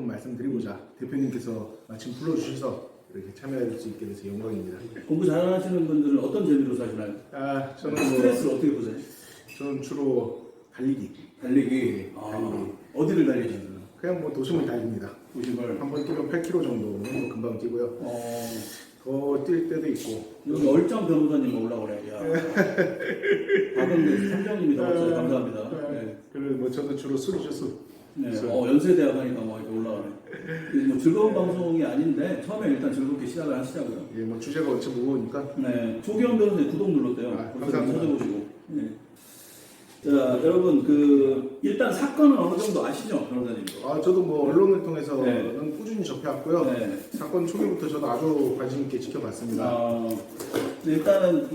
말씀드리고자 대표님께서 마침 불러주셔서 이렇게 참여할 수 있게 돼서 영광입니다. 공부 잘하시는 분들은 어떤 재미로 사시나요? 저는 스트레스를 어떻게 보세요? 저는 주로 달리기. 달리기. 달리기. 어디를 달리시나요? 그냥 뭐 도심을 달립니다. 도심을. 한 번 뛰면 8km 정도는 금방 뛰고요. 더 뛸 때도 있고. 여기 얼짱 변호사님 올라오래. 야. 박은근 선장님이 나왔어요. 감사합니다. 네. 그리고 뭐 저도 주로 술이죠, 술. 네. 연세대학 하니까 뭐 이렇게 올라가네. 뭐 즐거운 방송이 아닌데 처음에 일단 즐겁게 시작을 하시자고요. 예, 뭐 주제가 어찌 무거우니까. 네. 조기현 변호사님 구독 눌렀대요. 감사합니다. 찾아보시고. 네. 자, 여러분 일단 사건은 어느 정도 아시죠, 변호사님? 저도 뭐 언론을 통해서는 네. 꾸준히 접해왔고요. 네. 사건 초기부터 저도 아주 관심 있게 지켜봤습니다. 일단은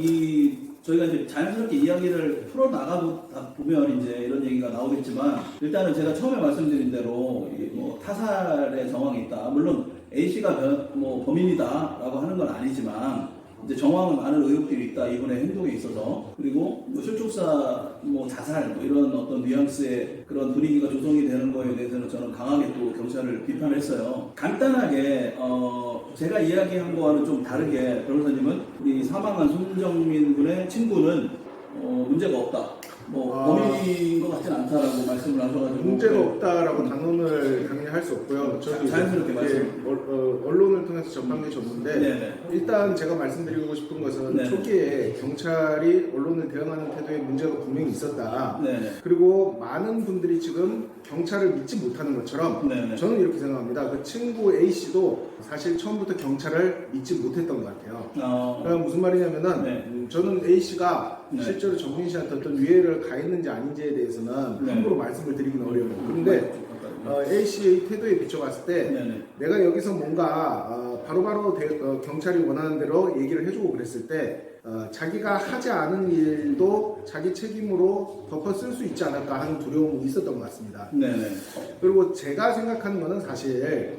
저희가 이제 자연스럽게 이야기를 풀어 나가다 보면 이제 이런 얘기가 나오겠지만 일단은 제가 처음에 말씀드린 대로 뭐 타살의 정황이 있다. 물론 A 씨가 범인이다라고 하는 건 아니지만 이제 정황은 많은 의혹들이 있다. 이분의 행동에 있어서 그리고 뭐 실족사, 뭐 자살, 뭐 이런 어떤 뉘앙스의 그런 분위기가 조성이 되는 거에 대해서는 저는 강하게 또 경찰을 비판했어요. 간단하게 제가 이야기한 거와는 좀 다르게 변호사님은 우리 사망한 손정민 군의 친구는 문제가 없다. 범인인 것 같진 않다라고 말씀을 하셔가지고 문제가 없다라고 단언을 당연히 할 수 없고요. 저도 자연스럽게 말씀. 언론을 통해서 접한 게 전부인데 네네. 일단 제가 말씀드리고 싶은 것은 네네. 초기에 경찰이 언론을 대응하는 태도에 문제가 분명히 있었다. 네네. 그리고 많은 분들이 지금 경찰을 믿지 못하는 것처럼 네네. 저는 이렇게 생각합니다. 그 친구 A 씨도 사실 처음부터 경찰을 믿지 못했던 것 같아요. 그러니까 무슨 말이냐면은 네. 저는 A 씨가 네. 실제로 정민 씨한테 어떤 위해를 가했는지 아닌지에 대해서는 네. 함부로 말씀을 드리긴 어려워요. 그런데 A 씨의 태도에 비춰봤을 때 네네. 내가 여기서 뭔가 바로바로 경찰이 원하는 대로 얘기를 해주고 그랬을 때 자기가 하지 않은 일도 자기 책임으로 덮어 쓸 수 있지 않을까 하는 두려움이 있었던 것 같습니다. 네네. 그리고 제가 생각하는 거는 사실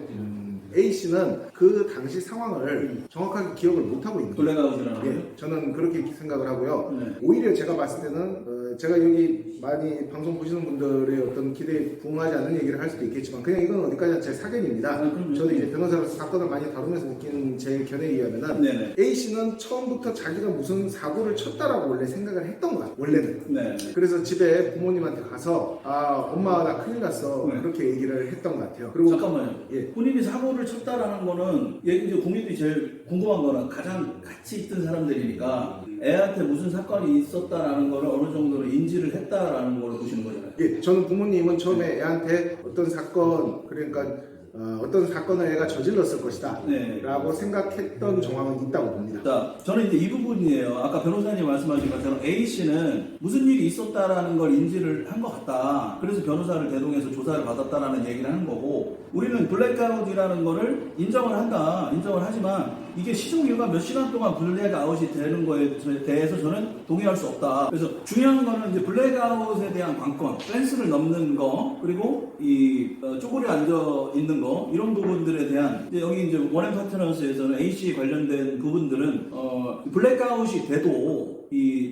A씨는 그 당시 상황을 정확하게 기억을 못하고 있는 거예요. 블랙아웃이라는 거죠? 예, 저는 그렇게 생각을 하고요. 네. 오히려 제가 봤을 때는 제가 여기 많이 방송 보시는 분들의 어떤 기대에 부응하지 않는 얘기를 할 수도 있겠지만 그냥 이건 어디까지나 제 사견입니다. 저도 이제 변호사로서 사건을 많이 다루면서 느끼는 제 견해에 의하면은 네네. A씨는 처음부터 자기가 무슨 사고를 쳤다라고 원래 생각을 했던 거야. 원래는. 네. 그래서 집에 부모님한테 가서 엄마 나 큰일 났어. 네. 그렇게 얘기를 했던 것 같아요. 그리고 잠깐만요. 예. 본인이 사고를 쳤다라는 거는 이제 국민들이 제일 궁금한 거는 가장 같이 있던 사람들이니까 애한테 무슨 사건이 있었다라는 거를 어느 정도로 인지를 했다라는 걸 보시는 거잖아요. 예, 저는 부모님은 처음에 애한테 어떤 사건, 그러니까 어떤 사건을 애가 저질렀을 것이다 네. 라고 생각했던 정황은 있다고 봅니다. 자, 저는 이제 이 부분이에요. 아까 변호사님 말씀하신 것처럼 A씨는 무슨 일이 있었다라는 걸 인지를 한 것 같다. 그래서 변호사를 대동해서 조사를 받았다라는 얘기를 하는 거고, 우리는 블랙아웃이라는 거를 인정을 한다. 인정을 하지만 이게 시종 이유가 몇 시간 동안 블랙아웃이 되는 거에 대해서 저는 동의할 수 없다. 그래서 중요한 거는 이제 블랙아웃에 대한 관건, 펜스를 넘는 거, 그리고 쪼그려 앉아 있는 거, 이런 부분들에 대한 여기 이제 원앤 파트너스에서는 AC 관련된 부분들은 블랙아웃이 돼도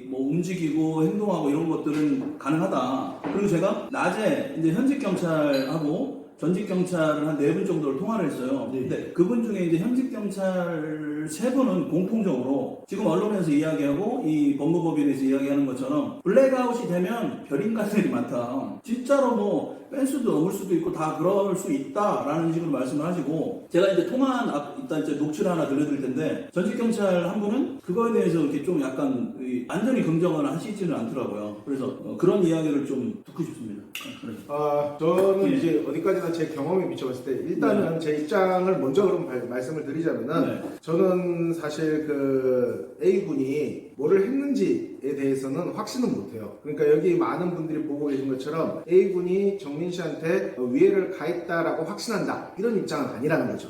뭐 움직이고 행동하고 이런 것들은 가능하다. 그리고 제가 낮에 이제 현직 경찰하고 전직 경찰을 한 4분 정도를 통화를 했어요. 네. 근데 그분 중에 이제 현직 경찰 3분은 공통적으로 지금 언론에서 이야기하고 이 법무법인에서 이야기하는 것처럼 블랙아웃이 되면 별인간들이 많다. 진짜로 뭐 펜스도 넘을 수도 있고 다 그럴 수 있다라는 식으로 말씀을 하시고, 제가 이제 통화한 일단 이제 녹취를 하나 들려드릴 텐데 전직 경찰 한 분은 그거에 대해서 이렇게 좀 약간 완전히 긍정을 하시지는 않더라고요. 그래서 그런 이야기를 좀 듣고 싶습니다. 저는 예. 이제 어디까지나 제 경험에 비춰봤을 때 일단은 제 입장을 먼저 그럼 말씀을 드리자면은 저는 사실 그 A군이 뭐를 했는지에 대해서는 확신은 못해요. 그러니까 여기 많은 분들이 보고 계신 것처럼 A군이 정민 씨한테 위해를 가했다라고 확신한다 이런 입장은 아니라는 거죠.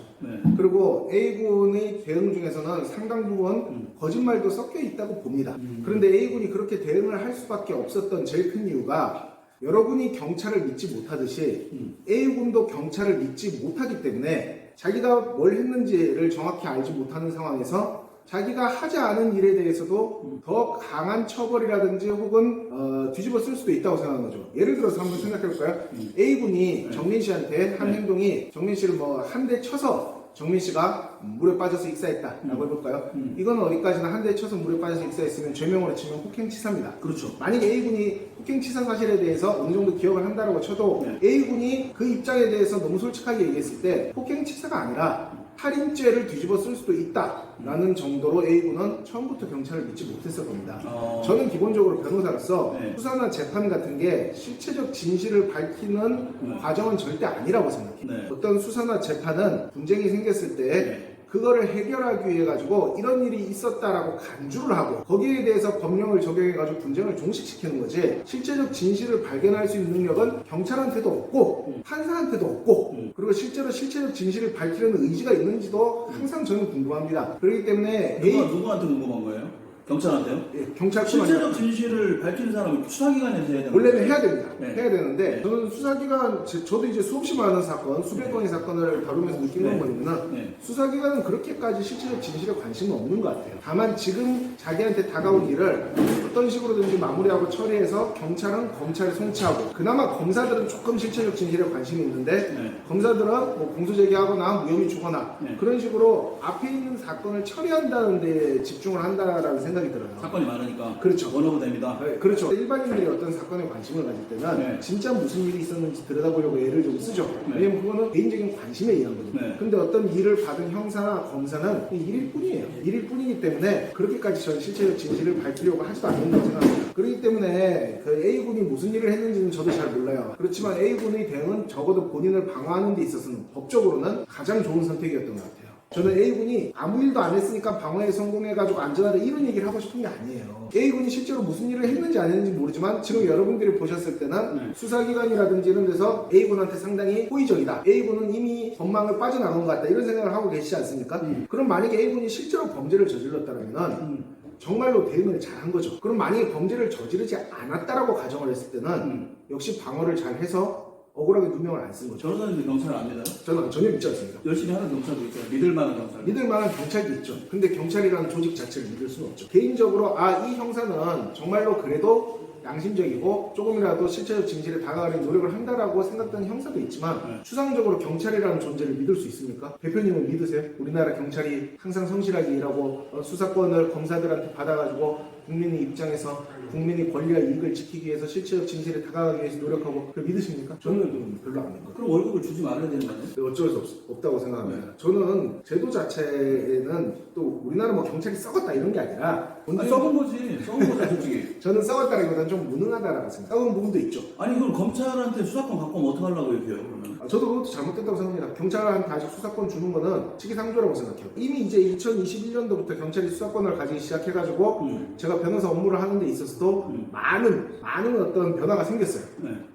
그리고 A군의 대응 중에서는 상당 부분 거짓말도 섞여 있다고 봅니다. 그런데 A군이 그렇게 대응을 할 수밖에 없었던 제일 큰 이유가 여러분이 경찰을 믿지 못하듯이 A군도 경찰을 믿지 못하기 때문에 자기가 뭘 했는지를 정확히 알지 못하는 상황에서 자기가 하지 않은 일에 대해서도 더 강한 처벌이라든지 혹은 뒤집어 쓸 수도 있다고 생각하는 거죠. 예를 들어서 한번 생각해볼까요? A군이 정민 씨한테 한 행동이 정민 씨를 뭐 한 대 쳐서 정민 씨가 물에 빠져서 익사했다라고 해볼까요? 이건 어디까지나 한 대 쳐서 물에 빠져서 익사했으면 죄명으로 치면 폭행치사입니다. 그렇죠. 만약에 A군이 폭행치사 사실에 대해서 어느 정도 기억을 한다라고 쳐도 A군이 그 입장에 대해서 너무 솔직하게 얘기했을 때 폭행치사가 아니라 살인죄를 뒤집어 쓸 수도 있다라는 정도로 A군은 처음부터 경찰을 믿지 못했을 겁니다. 저는 기본적으로 변호사로서 수사나 재판 같은 게 실체적 진실을 밝히는 과정은 절대 아니라고 생각해요. 어떤 수사나 재판은 분쟁이 생겼을 때 그거를 해결하기 위해 가지고 이런 일이 있었다라고 간주를 하고 거기에 대해서 법령을 적용해 가지고 분쟁을 종식시키는 거지, 실제적 진실을 발견할 수 있는 능력은 경찰한테도 없고 판사한테도 없고 그리고 실제로 실체적 진실을 밝히려는 의지가 있는지도 항상 저는 궁금합니다. 그렇기 때문에 누구한테 궁금한 거예요? 경찰한테요? 예, 경찰뿐만 실제적 아니라 진실을 밝히는 사람은 수사기관에서 해야 되는 원래는 해야 됩니다. 네. 해야 되는데 네. 저는 수사기관, 저도 이제 수없이 많은 사건, 수백 건의 사건을 다루면서 느낀 건 뭐냐면 수사기관은 그렇게까지 실체적 진실에 관심은 없는 것 같아요. 다만 지금 자기한테 다가온 일을 어떤 식으로든지 마무리하고 처리해서 경찰은 검찰에 송치하고, 그나마 검사들은 조금 실체적 진실에 관심이 있는데 검사들은 뭐 공소제기하거나 무혐의 주거나 그런 식으로 앞에 있는 사건을 처리한다는 데 집중을 한다라는 생각이 들어요. 사건이 많으니까. 그렇죠. 원어브 됩니다. 네, 그렇죠. 일반인들이 어떤 사건에 관심을 가질 때는 진짜 무슨 일이 있었는지 들여다보려고 애를 좀 쓰죠. 왜냐면 그거는 개인적인 관심에 의한 거죠. 근데 어떤 일을 받은 형사나 검사는 일일 뿐이에요. 일일 뿐이기 때문에 그렇게까지 저는 실체적 진실을 밝히려고 하지도 않는다고 생각합니다. 그렇기 때문에 그 A군이 무슨 일을 했는지는 저도 잘 몰라요. 그렇지만 A군의 대응은 적어도 본인을 방어하는 데 있어서는 법적으로는 가장 좋은 선택이었던 것 같아요. 저는 A군이 아무 일도 안 했으니까 방어에 성공해가지고 안전하다 이런 얘기를 하고 싶은 게 아니에요. A군이 실제로 무슨 일을 했는지 안 했는지 모르지만 지금 여러분들이 보셨을 때는 수사기관이라든지 이런 데서 A군한테 상당히 호의적이다, A군은 이미 법망을 빠져나간 것 같다, 이런 생각을 하고 계시지 않습니까? 그럼 만약에 A군이 실제로 범죄를 저질렀다면 정말로 대응을 잘한 거죠. 그럼 만약에 범죄를 저지르지 않았다라고 가정을 했을 때는 역시 방어를 잘 해서 억울하게 누명을 안 쓴 거죠. 변호사님도 경찰을 안 믿어요? 저는 전혀 믿지 않습니다. 열심히 하는 경찰도 있어요. 믿을 만한 경찰. 믿을 만한 경찰도 있죠. 근데 경찰이라는 조직 자체를 믿을 수는 없죠. 개인적으로 이 형사는 정말로 그래도 양심적이고 조금이라도 실체적 진실에 다가가려는 노력을 한다라고 생각되는 형사도 있지만 추상적으로 경찰이라는 존재를 믿을 수 있습니까? 대표님은 믿으세요? 우리나라 경찰이 항상 성실하게 일하고 수사권을 검사들한테 받아가지고 국민의 입장에서 국민의 권리와 이익을 지키기 위해서 실체적 진실에 다가가기 위해서 노력하고 그걸 믿으십니까? 저는 별로 안 믿거든요. 그럼 월급을 주지 말아야 되는 거 아니에요? 어쩔 수 없다고 생각합니다. 저는 제도 자체에는 또 우리나라 뭐 경찰이 썩었다 이런 게 아니라 썩은 거지. 썩은 거죠, 솔직히. 저는 썩었다기보다는 좀 무능하다라고 생각해요. 썩은 부분도 있죠. 아니, 그럼 검찰한테 수사권 갖고 오면 어떡하려고 이렇게 해요, 그러면? 저도 그것도 잘못됐다고 생각합니다. 경찰한테 아직 수사권 주는 거는 시기상조라고 생각해요. 이미 이제 2021년도부터 경찰이 수사권을 가지기 시작해가지고 제가 변호사 업무를 하는 데 있어서도 많은 어떤 변화가 생겼어요.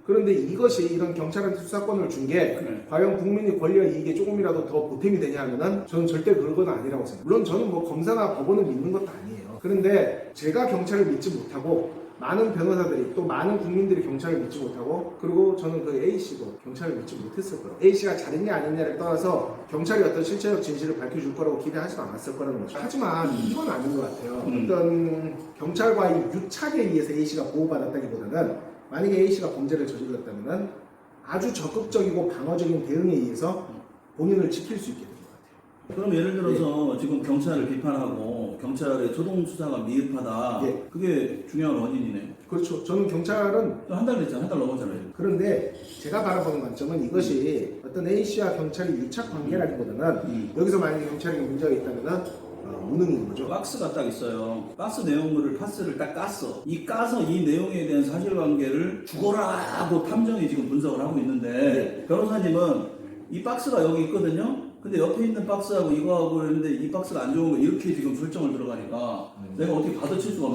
그런데 이것이 이런 경찰한테 수사권을 준 게 과연 국민의 권리와 이익에 조금이라도 더 보탬이 되냐 하면은 저는 절대 그건 아니라고 생각해요. 물론 저는 뭐 검사나 법원을 믿는 것도 아니에요. 그런데 제가 경찰을 믿지 못하고 많은 변호사들이 또 많은 국민들이 경찰을 믿지 못하고, 그리고 저는 그 A씨도 경찰을 믿지 못했을 거예요. A씨가 잘했냐 아니냐를 떠나서 경찰이 어떤 실체적 진실을 밝혀줄 거라고 기대하지도 않았을 거라는 거죠. 하지만 이건 아닌 것 같아요. 어떤 경찰과의 유착에 의해서 A씨가 보호받았다기보다는 만약에 A씨가 범죄를 저질렀다면 아주 적극적이고 방어적인 대응에 의해서 본인을 지킬 수 있게 됩니다. 그럼 예를 들어서 지금 경찰을 비판하고 경찰의 초동 수사가 미흡하다. 그게 중요한 원인이네. 그렇죠. 저는 경찰은 한 달 됐잖아요. 한 달 넘었잖아요. 그런데 제가 바라보는 관점은 이것이 어떤 A씨와 경찰이 유착 관계라기보다는 여기서 만약에 경찰이 문제가 있다면 무능인 거죠. 박스가 딱 있어요. 박스 내용물을 파스를 딱 깠어. 까서 이 내용에 대한 사실관계를 죽어라 하고 탐정이 지금 분석을 하고 있는데 변호사님은 이 박스가 여기 있거든요. 근데 옆에 있는 박스하고 이거하고 그랬는데 이 박스가 안 좋은 거 이렇게 지금 설정을 들어가니까 내가 어떻게 받아칠 수가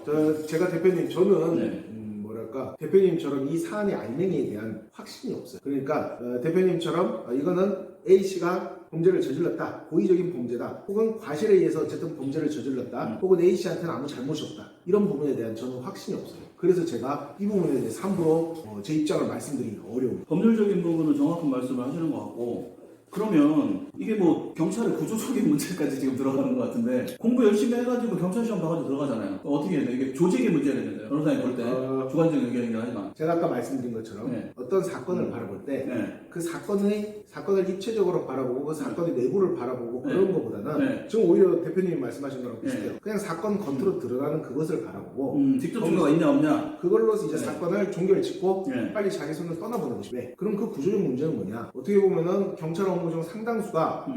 없네. 제가 대표님 저는 대표님처럼 이 사안의 알맹이에 대한 확신이 없어요. 그러니까 대표님처럼 이거는 A씨가 범죄를 저질렀다, 고의적인 범죄다, 혹은 과실에 의해서 어쨌든 범죄를 저질렀다, 혹은 A씨한테는 아무 잘못이 없다, 이런 부분에 대한 저는 확신이 없어요. 그래서 제가 이 부분에 대해서 함부로 제 입장을 말씀드리기 어려워요. 법률적인 부분은 정확한 말씀을 하시는 것 같고 그러면 이게 뭐 경찰의 구조적인 문제까지 지금 들어가는 것 같은데 공부 열심히 해가지고 경찰 시험 봐가지고 들어가잖아요. 어떻게 해야 돼? 이게 조직의 문제겠는데요. 변호사님 볼 때 주관적인 의견이긴 하지만 제가 아까 말씀드린 것처럼 네. 어떤 사건을 바라볼 때 네. 그 사건을 입체적으로 바라보고 그 사건의 내부를 바라보고 네. 그런 것보다는 네. 지금 오히려 대표님이 말씀하신 거랑 비슷해요. 네. 그냥 사건 겉으로 드러나는 그것을 바라보고 직접 증거가 있냐 없냐. 그걸로서 이제 네. 사건을 종결 짓고 네. 빨리 자기 손을 떠나보는 것이 왜? 그럼 그 구조적 문제는 뭐냐? 어떻게 보면은 경찰 업무 중 상당수가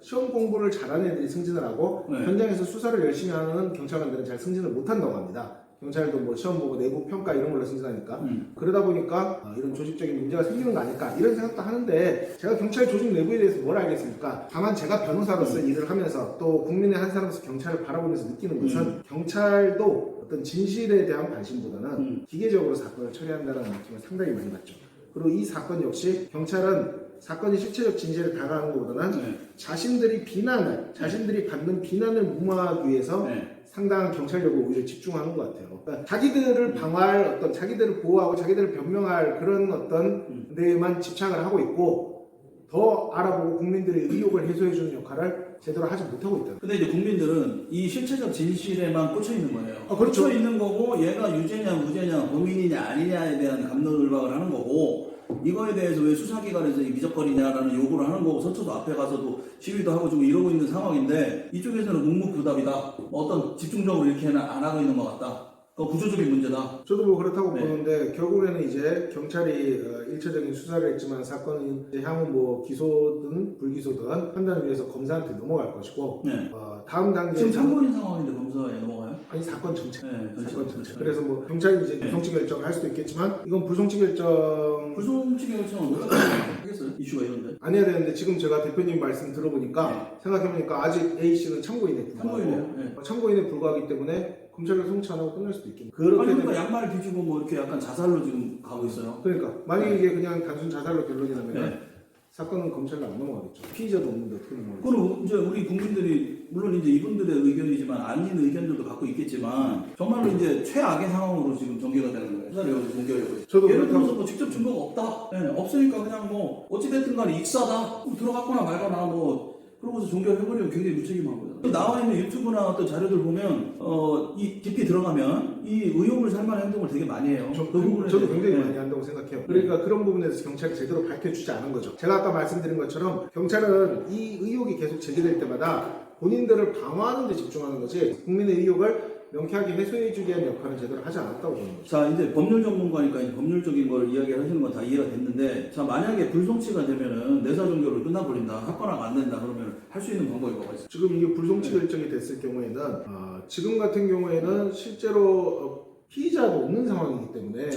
시험 공부를 잘하는 애들이 승진을 하고 네. 현장에서 수사를 열심히 하는 경찰관들은 잘 승진을 못한다고 합니다. 경찰도 뭐 시험 보고 내부 평가 이런 걸로 승진하니까 그러다 보니까 이런 조직적인 문제가 생기는 거 아닐까 이런 생각도 하는데 제가 경찰 조직 내부에 대해서 뭘 알겠습니까? 다만 제가 변호사로서 일을 하면서 또 국민의 한 사람으로서 경찰을 바라보면서 느끼는 것은 경찰도 어떤 진실에 대한 관심보다는 기계적으로 사건을 처리한다는 느낌을 상당히 많이 받죠. 그리고 이 사건 역시 경찰은 사건이 실체적 진실에 다가가는 것보다는 자신들이 받는 비난을 무마하기 위해서 상당한 경찰력을 오히려 집중하는 것 같아요. 그러니까 자기들을 방어할 어떤 자기들을 보호하고 자기들을 변명할 그런 어떤 데에만 집착을 하고 있고 더 알아보고 국민들의 의혹을 해소해주는 역할을 제대로 하지 못하고 있다. 근데 이제 국민들은 이 실체적 진실에만 꽂혀 있는 거예요. 그렇죠. 꽂혀 있는 거고 얘가 유죄냐 무죄냐 범인이냐 아니냐에 대한 감론을박을 하는 거고 이거에 대해서 왜 수사기관에서 미적거리냐라는 요구를 하는 거고 서초도 앞에 가서도 시위도 하고 지금 이러고 있는 상황인데 이쪽에서는 묵묵부답이다. 어떤 집중적으로 이렇게는 안 하고 있는 것 같다. 그 구조적인 문제다. 저도 뭐 그렇다고 네. 보는데 결국에는 이제 경찰이 일차적인 수사를 했지만 사건이 이제 향후 뭐 기소든 불기소든 판단을 위해서 검사한테 넘어갈 것이고 네. 다음 단계 지금 참고인 상황인데 검사에 넘어가요? 아니 사건 전체. 네, 사건 그렇죠. 전체. 그래서 뭐 경찰이 이제 네. 불송치 결정을 할 수도 있겠지만 이건 불송치 결정 불송치 결정은 어떻게 하겠어요? 이슈가 이런데. 안 해야 되는데 지금 제가 대표님 말씀 들어보니까 생각해보니까 아직 A 씨는 참고인에 불과하고 참고인이에요. 참고인에 불과하기 때문에 검찰을 송치 안 하고 끝날 수도 있겠네. 아니 그렇게 그러니까 양말을 뒤지고 뭐 이렇게 약간 자살로 지금 가고 있어요. 그러니까 만약에 이게 그냥 단순 자살로 결론이 나면 네. 사건은 검찰로 안 넘어가겠죠. 피의자도 없는데 어떻게 넘어가겠죠. 그럼 이제 우리 국민들이 물론 이제 이분들의 의견이지만 아닌 의견들도 갖고 있겠지만 정말로 이제 최악의 상황으로 지금 전개가 되는 거예요. 수사를 여기서 전개하려고. 저도 예를 그렇다고- 들어서 뭐 직접 증거가 없다. 네, 없으니까 그냥 뭐 어찌됐든 간에 익사다. 그럼 들어갔거나 말거나 뭐 그러고서 종결해버리면 굉장히 무책임한 거잖아요. 나와 있는 유튜브나 어떤 자료들 보면 이 깊이 들어가면 이 의혹을 살만한 행동을 되게 많이 해요. 저도 굉장히 네. 많이 한다고 생각해요. 그러니까 그런 부분에서 경찰이 제대로 밝혀주지 않은 거죠. 제가 아까 말씀드린 것처럼 경찰은 이 의혹이 계속 제기될 때마다 본인들을 방어하는 데 집중하는 거지 국민의 의혹을 명쾌하게 해소해주기 위한 역할은 제대로 하지 않았다고 보는 거죠. 자 이제 법률 전문가니까 이제 법률적인 걸 이야기를 하시는 건 다 이해가 됐는데 자 만약에 불송치가 되면은 내사 종결로 끝나버린다 사건화가 안 된다 그러면 할 수 있는 방법이 뭐가 있어요? 지금 이게 불송치 결정이 됐을 경우에는 지금 같은 경우에는 실제로 피의자도 없는 상황이기 때문에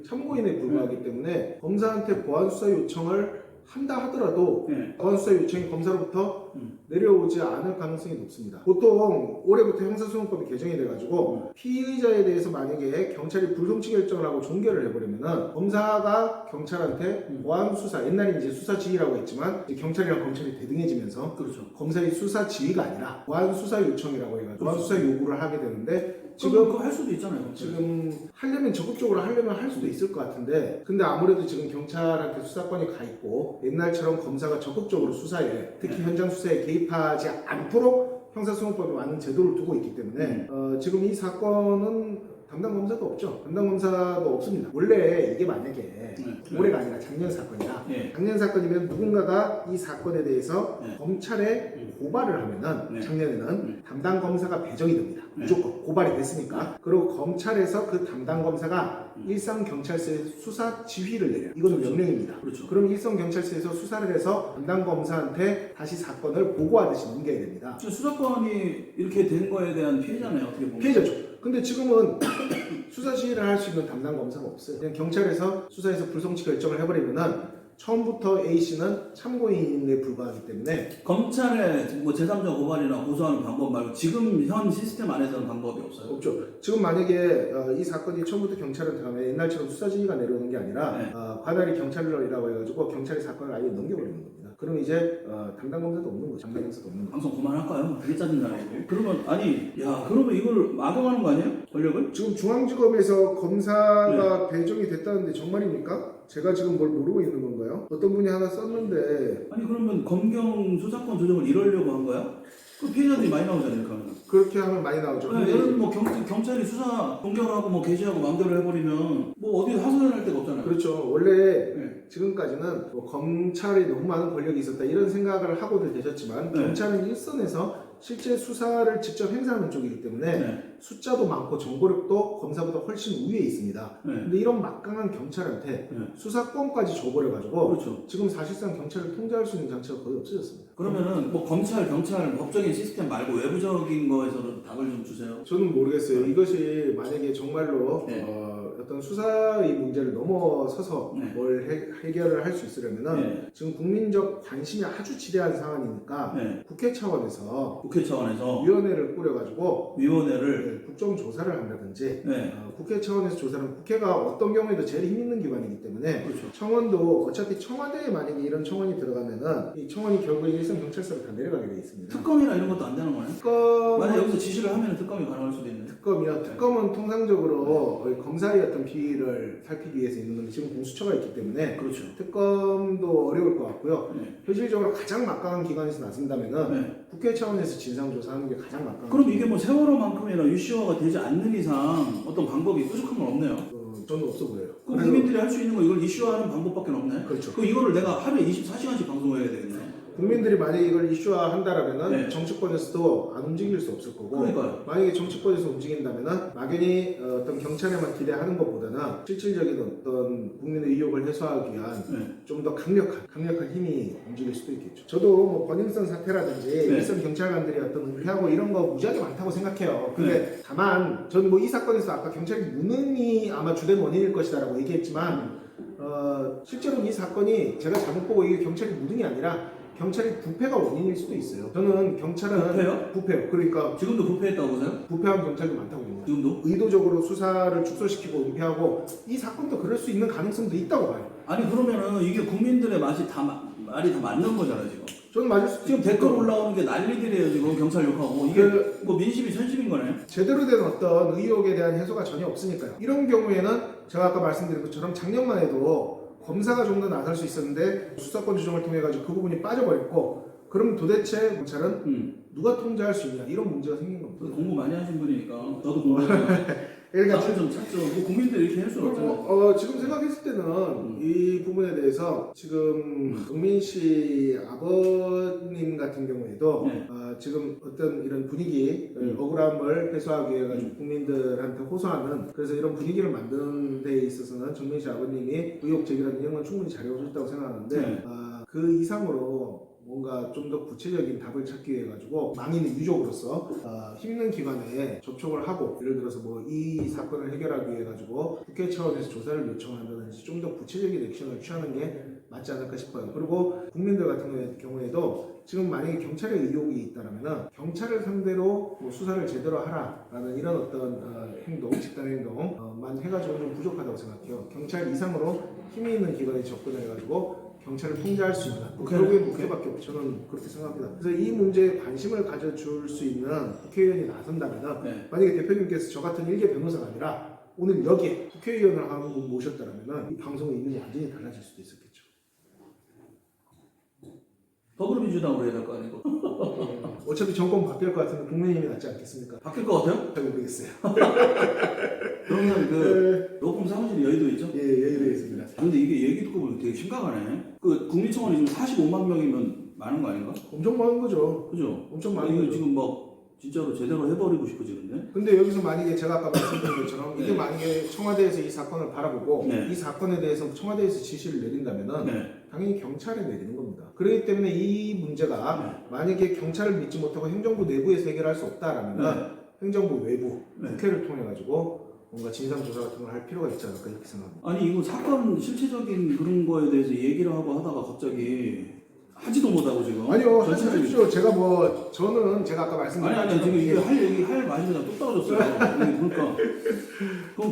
참고인에 불과하기 때문에 검사한테 보안 수사 요청을 한다 하더라도 보안 수사 요청이 검사로부터 내려오지 않을 가능성이 높습니다. 보통 올해부터 형사소송법이 개정이 돼가지고 피의자에 대해서 만약에 경찰이 불송치 결정을 하고 종결을 해버리면은 검사가 경찰한테 보안 수사 옛날에 이제 수사 지휘라고 했지만 이제 경찰이랑 검찰이 대등해지면서 그렇죠. 검사의 수사 지휘가 아니라 보안 수사 요청이라고 해가지고 보안 수사 요구를 하게 되는데 지금 그거 할 수도 있잖아요. 지금 하려면 적극적으로 하려면 할 수도 있을 것 같은데 근데 아무래도 지금 경찰한테 수사권이 가 있고 옛날처럼 검사가 적극적으로 수사에 특히 현장 수사에 개입하지 않도록 형사소송법에 많은 제도를 두고 있기 때문에 지금 이 사건은 담당 검사도 없죠. 담당 검사도 없습니다. 원래 이게 만약에 올해가 아니라 작년 사건이다. 작년 사건이면 누군가가 이 사건에 대해서 검찰에 고발을 하면은 작년에는 담당 검사가 배정이 됩니다. 무조건 고발이 됐으니까. 그리고 검찰에서 그 담당 검사가 일선 경찰서에 수사 지휘를 내려요. 이거는 명령입니다. 그렇죠. 그럼 일선 경찰서에서 수사를 해서 담당 검사한테 다시 사건을 보고하듯이 넘겨야 됩니다. 수사권이 이렇게 된 거에 대한 피해자네요. 어떻게 보면. 피해자죠. 근데 지금은 수사 지휘를 할 수 있는 담당 검사가 없어요. 그냥 경찰에서 수사에서 불송치 결정을 해버리면은 처음부터 A씨는 참고인에 불과하기 때문에 검찰의 뭐 제3자 고발이나 고소하는 방법 말고 지금 현 시스템 안에서는 방법이 없어요. 없죠. 지금 만약에 이 사건이 처음부터 경찰한테 가면 옛날처럼 수사 지휘가 내려오는 게 아니라 관할이 경찰이라고 해가지고 경찰이 사건을 아예 넘겨버리는 겁니다. 그럼 이제 담당 검사도 없는 거죠. 담당 검사도 없는 거죠. 방송 그만할까요? 되게 짜증나네. 그러면 아니 그러면 이걸 악용하는 거 아니에요? 권력을? 지금 중앙지검에서 검사가 배정이 됐다는데 정말입니까? 제가 지금 뭘 모르고 있는 건가요? 어떤 분이 하나 썼는데 아니 그러면 검경 수사권 조정을 이러려고 한 거야? 그 피해자들이 많이 나오잖아요. 그러면. 그렇게 하면 많이 나오죠. 네, 예를 들면 뭐 경찰이 수사 공격하고 뭐 개시하고 마음대로 해버리면 뭐 어디서 하소연할 데가 없잖아요. 그렇죠. 원래 네. 지금까지는 뭐 검찰이 너무 많은 권력이 있었다 이런 생각을 하고들 계셨지만 네. 경찰은 일선에서 실제 수사를 직접 행사하는 쪽이기 때문에 네. 숫자도 많고 정보력도 검사보다 훨씬 우위에 있습니다. 네. 근데 이런 막강한 경찰한테 네. 수사권까지 줘버려가지고 그렇죠. 지금 사실상 경찰을 통제할 수 있는 장치가 거의 없어졌습니다. 그러면은 뭐 검찰, 경찰, 법적인 시스템 말고 외부적인 거에서는 답을 좀 주세요. 저는 모르겠어요. 이것이 만약에 정말로 네. 어떤 수사의 문제를 넘어서서 네. 뭘 해결을 할 수 있으려면은 네. 지금 국민적 관심이 아주 지대한 상황이니까 네. 국회 차원에서 국회 차원에서 위원회를 꾸려가지고 위원회를 국정조사를 한다든지 네. 국회 차원에서 조사는 국회가 어떤 경우에도 제일 힘 있는 기관이기 때문에 그렇죠. 청원도 어차피 청와대에 만약에 이런 청원이 들어가면은 이 청원이 결국에 일선 경찰서로 다 내려가게 돼 있습니다. 특검이나 이런 것도 안 되는 거네. 만약 여기서 지시를 하면 특검이 가능할 수도 있네. 특검이요. 특검은 통상적으로 검사의 어떤 비위를 살피기 위해서 있는 건데 지금 공수처가 있기 때문에 그렇죠. 특검도 어려울 것 같고요. 네. 현실적으로 가장 막강한 기관에서 나선다면은 네. 국회 차원에서 진상조사하는 게 가장 막강한. 그럼 이게 뭐 세월호만큼이나 유시화가 되지 않는 이상 어떤 방법이 부족한 건 없네요. 저는 없어 보여요. 그럼 국민들이 할 수 있는 거 이걸 이슈화하는 방법밖에 없네. 그렇죠. 그럼 이거를 내가 하루에 24시간씩 방송해야 되겠네. 국민들이 만약에 이걸 이슈화한다라면은 네. 정치권에서도 안 움직일 수 없을 거고 그러니까요. 만약에 정치권에서 움직인다면은 막연히 어떤 경찰에만 기대하는 것보다는 실질적인 어떤 국민의 의욕을 해소하기 위한 네. 좀 더 강력한 힘이 움직일 수도 있겠죠. 저도 뭐 번영선 사태라든지 네. 일선 경찰관들이 어떤 은폐하고 이런 거 무지하게 많다고 생각해요. 근데 네. 다만 전 뭐 이 사건에서 아까 경찰이 무능이 아마 주된 원인일 것이다라고 얘기했지만 실제로 이 사건이 제가 잘못 보고 이게 경찰이 무능이 아니라 경찰이 부패가 원인일 수도 있어요. 저는 경찰은 부패요? 부패요. 그러니까 지금도 부패했다고 보세요? 부패한 경찰도 많다고 봅니다. 지금도? 의도적으로 수사를 축소시키고 은폐하고 이 사건도 그럴 수 있는 가능성도 있다고 봐요. 아니 그러면은 이게 국민들의 말이 다 맞는 거잖아요 지금. 저는 맞을 수도 지금 있고. 댓글 올라오는 게 난리들이에요 지금 경찰 욕하고 이게 뭐 민심이 천심인 거네. 제대로 된 어떤 의혹에 대한 해소가 전혀 없으니까요. 이런 경우에는 제가 아까 말씀드린 것처럼 작년만 해도 검사가 좀 더 나설 수 있었는데 수사권 조정을 통해 가지고 그 부분이 빠져버렸고 그럼 도대체 경찰은 누가 통제할 수 있냐 이런 문제가 생긴 겁니다. 공부 많이 하신 분이니까 저도 공부해서 그러니까 답을 좀 찾죠. 뭐 국민들이 이렇게 할 수는 없잖아요. 지금 생각했을 때는 이 부분에 대해서 지금 동민 씨 아버님 같은 경우에도 네. 지금 어떤 이런 분위기 억울함을 해소하기 위해 가지고 국민들한테 호소하는 그래서 이런 분위기를 만드는 데 있어서는 정민 씨 아버님이 의혹 제기라는 이런 건 충분히 잘해오셨다고 생각하는데 네. 그 이상으로 뭔가 좀 더 구체적인 답을 찾기 위해 가지고 망인의 유족으로서 힘있는 기관에 접촉을 하고 예를 들어서 뭐 이 사건을 해결하기 위해 가지고 국회 차원에서 조사를 요청한다든지 좀 더 구체적인 액션을 취하는 게 맞지 않을까 싶어요. 그리고 국민들 같은 경우에도 지금 만약에 경찰의 의혹이 있다면 경찰을 상대로 뭐 수사를 제대로 하라라는 이런 어떤 행동, 집단 행동만 해가지고 좀 부족하다고 생각해요. 경찰 이상으로 힘이 있는 기관에 접근해가지고 경찰을 통제할 수 있는 결국엔 국회밖에 없죠. 저는 그렇게 생각합니다. 그래서 이 문제에 관심을 가져줄 수 있는 국회의원이 나선다면 네. 만약에 대표님께서 저 같은 일개 변호사가 아니라 오늘 여기에 국회의원을 한 분 모셨다면 이 방송의 이름이 완전히 달라질 수도 있었겠죠. 더불어민주당으로 해야 될 거 아니고. 어차피 정권 바뀔 것 같은데 국민의힘이 낫지 않겠습니까? 바뀔 것 같아요? 잘 모르겠어요. 그러면 그 로펌 사무실이 여의도에 있죠? 예, 여의도에 있습니다. 근데 이게 얘기 듣고 보면 되게 심각하네. 그 국민청원이 지금 45만 명이면 많은 거 아닌가? 엄청 많은 거죠. 그죠? 엄청 많은 이거 거죠. 지금 막 진짜로 제대로 해버리고 싶어지는데? 근데 여기서 만약에 제가 아까 말씀드린 것처럼 이게 네. 만약에 청와대에서 이 사건을 바라보고 네. 이 사건에 대해서 청와대에서 지시를 내린다면은 네. 당연히 경찰에 내리는 겁니다. 그렇기 때문에 이 문제가 만약에 경찰을 믿지 못하고 행정부 내부에서 해결할 수 없다라면 행정부 외부 네. 국회를 통해 가지고 뭔가 진상조사 같은 걸 할 필요가 있지 않을까 이렇게 생각합니다. 아니 이거 사건 실체적인 그런 거에 대해서 얘기를 하고 하다가 갑자기 하지도 못하고 지금. 아니요, 전체적인- 하십시오. 제가 아까 말씀드린 아니 지금 이게 할 얘기 할 맛이 그냥 뚝 떨어졌어요. 그러니까 그럼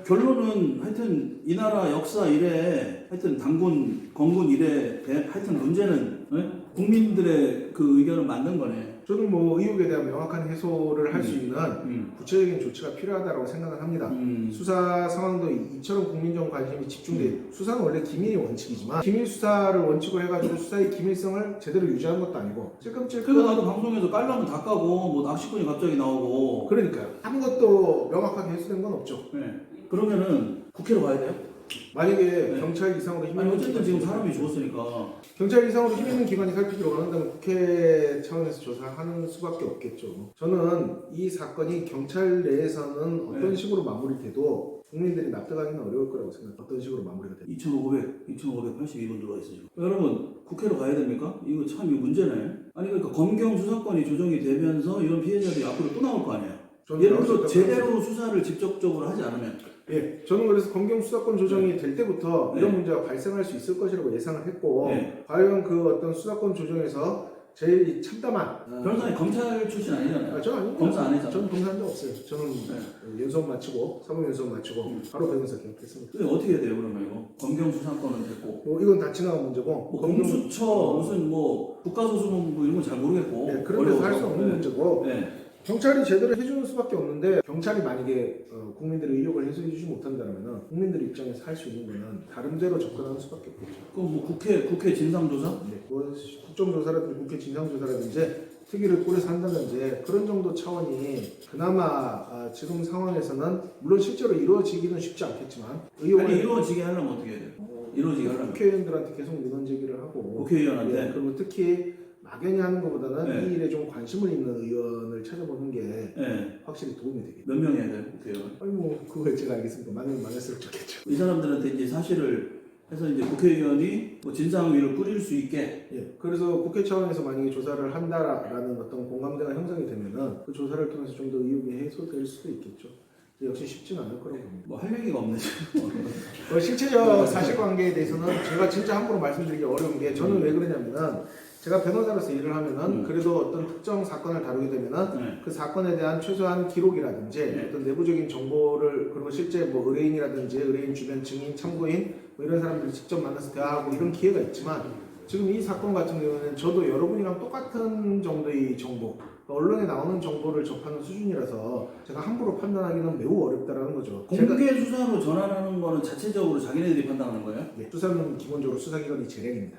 결론은 하여튼 이 나라 역사 이래 하여튼 당군 건군 이래 하여튼 문제는 국민들의 그 의견을 맞는 거네. 저는 뭐 의혹에 대한 명확한 해소를 할 수 있는 구체적인 조치가 필요하다고 생각을 합니다. 수사 상황도 이처럼 국민적 관심이 집중돼. 수사는 원래 기밀이 원칙이지만 기밀 수사를 원칙으로 해가지고 수사의 기밀성을 제대로 유지하는 것도 아니고 찔끔찔끔. 그래서 나도 방송에서 깔라면 다 까고 뭐 낚시꾼이 갑자기 나오고. 그러니까요. 아무것도 명확하게 해소된 건 없죠. 네. 그러면은 국회로 가야 돼요? 만약에 경찰 이상으로 힘 아니 있는 어쨌든 지금 사람이 죽었으니까. 경찰 이상으로 힘 있는 기관이 살피기로 한다면 국회 차원에서 조사하는 수밖에 없겠죠. 저는 이 사건이 경찰 내에서는 어떤 식으로 마무리돼도 국민들이 납득하기는 어려울 거라고 생각해요. 어떤 식으로 마무리가 돼요. 2582분 들어와 있어 지금. 여러분 국회로 가야 됩니까? 이거 참 이거 문제네. 아니 그러니까 검경 수사권이 조정이 되면서 이런 피해자들이 앞으로 또 나올 거 아니에요. 저는 예를 나올 수 들어 있다고 제대로 수사를 직접적으로 하지 않으면 예, 저는 그래서 검경 수사권 조정이 될 때부터 네. 이런 문제가 발생할 수 있을 것이라고 예상을 했고 네. 과연 그 어떤 수사권 조정에서 제일 참담한 변호사님 검찰 출신 아니잖아요. 저는 아닙니다. 검사 안 했잖아요. 저는 검사한 적 없어요. 저는 연수원 마치고 사법연수원 마치고 바로 변호사 개업했습니다. 근데 어떻게 해야 돼요 그러면 이거? 검경 수사권은 됐고 뭐 이건 다 지나간 문제고 뭐 공수처 무슨 뭐 국가소수본부 이런 건 잘 모르겠고 네, 그런 데서 할 수 없는 문제고 네. 경찰이 제대로 해주는 수밖에 없는데 경찰이 만약에 국민들의 의혹을 해소해주지 못한다면 국민들 입장에서 할 수 있는 거는 다른 데로 접근하는 수밖에 없겠죠. 그럼 뭐 국회 진상조사? 네, 뭐 국정조사라든지 국회 진상조사라든지 특위를 꾸려서 한다든지 그런 정도 차원이 그나마 지금 상황에서는 물론 실제로 이루어지기는 쉽지 않겠지만 의혹을 아니 이루어지게 하려면 어떻게 해야 돼요? 이루어지게 하려면 국회의원들한테 계속 민원 제기를 하고 국회의원한테? 예, 그리고 특히 막연히 하는 것보다는 네. 이 일에 좀 관심을 있는 의원을 찾아보는 게 네. 확실히 도움이 되겠죠. 몇 명 해야 돼요 국회의원? 아니 뭐 그걸 제가 알겠습니다. 많으면 많을수록 좋겠죠. 이 사람들한테 이제 사실을 해서 이제 국회의원이 뭐 진상위를 꾸릴 수 있게. 예, 그래서 국회 차원에서 만약에 조사를 한다라는 어떤 공감대가 형성이 되면은 그 조사를 통해서 좀 더 의혹이 해소될 수도 있겠죠. 역시 쉽지는 않을 거라고 봅니다. 뭐 할 얘기가 없네 지금. 실체적 사실관계에 대해서는 제가 진짜 함부로 말씀드리기 어려운 게 저는 왜 그러냐면은 제가 변호사로서 일을 하면은 그래도 어떤 특정 사건을 다루게 되면은 네. 그 사건에 대한 최소한 기록이라든지 네. 어떤 내부적인 정보를 그리고 실제 뭐 의뢰인이라든지 의뢰인 주변 증인 참고인 뭐 이런 사람들을 직접 만나서 대화하고 이런 기회가 있지만 지금 이 사건 같은 경우는 저도 여러분이랑 똑같은 정도의 정보 언론에 나오는 정보를 접하는 수준이라서 제가 함부로 판단하기는 매우 어렵다라는 거죠. 공개 수사로 전환하는 거는 자체적으로 자기네들이 판단하는 거예요? 수사는 기본적으로 수사기관이 재량입니다.